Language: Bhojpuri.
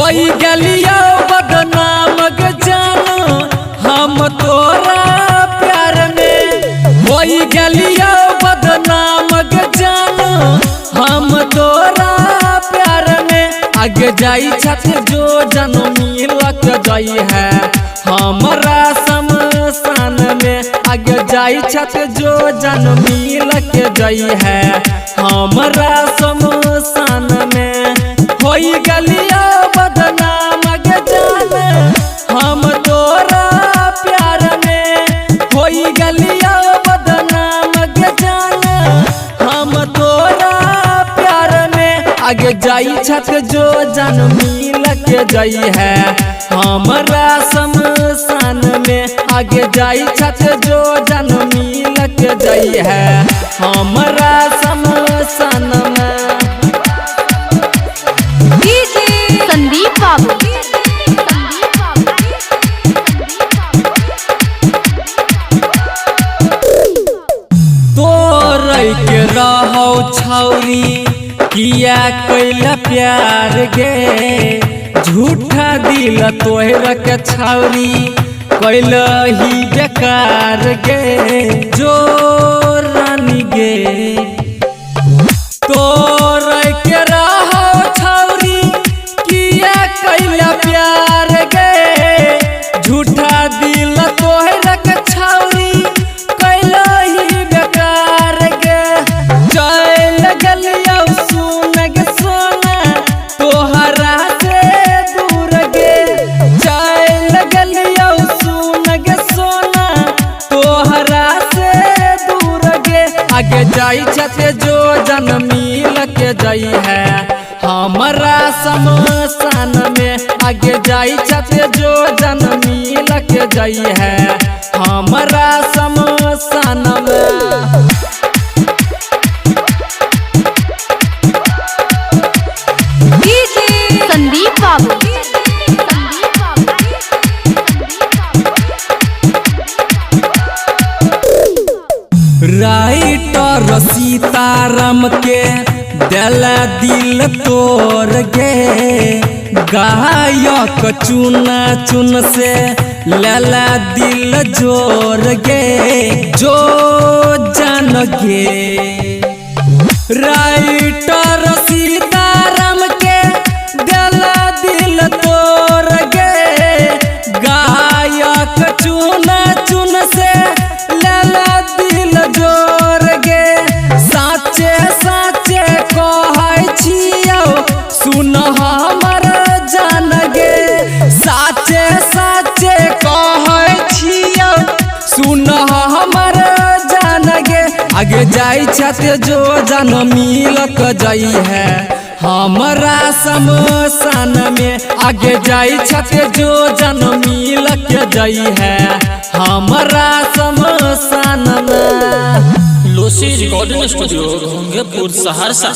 होई गलिया बदनाम ग जानो हम तोरा प्यार में। होई गलिया बदनाम ग जानो हम तोरा प्यार में। आगे जाई छत जो जनो मिलक जाई है हमारा शमशान में। आगे जाई छत जो जन मिलक जाई है हमारा शमशान में। होई गलिया बदनाम ग जाने हम तोरा प्यार में। होई गलिया बदनाम ग जाने हम तोरा प्यार में। आगे जाई छत जो जन मिलक जाई है हमारा शमशान में। आगे जाई छत जो जन मिलक जाई है हमारा शमशान में। संदीप बाबू तोरे के रहो छौरी किया कैला प्यार गे। झूठा दिल तोहर के छौरी कैल ही बेकार गे। जो रानी गे तोरे के रहो छौरी किया कैला प्यार गे। झूठा दिल तोहर के छौरी कैल ही बेकार गे। चल गलिया सुन गे सोना तोहरा से दूर गे। चल गलिया सुन गे सोना तोहरा से दूर गे। आगे जाई छत जो जन मिलक जाई है हमारा शमशान में। आगे जाई छत जो जन मिलक जाई है हमारा शमशान में। संदीप बाबू राइटर सीताराम के दिला दिल तोड़ गे। गायक चुन चुन से लला दिल जोड़ गे। जो जान गे राइटर सीताराम के दिला दिल तोड़ गे। गायक चुन चुन से लला दिल जोड़ गे। साचे साचे कहै छियौ सुन हमर जान गे। साचे साचे कहै छियौ सुन हमर जान गे। आगे जाई छत जो जन मिलक जाई है हमारा शमशान में। आगे जाई छत जो जन मिलक जाई है हमारा शमशान में। Losi recording studio, Gangepur, Saharsa.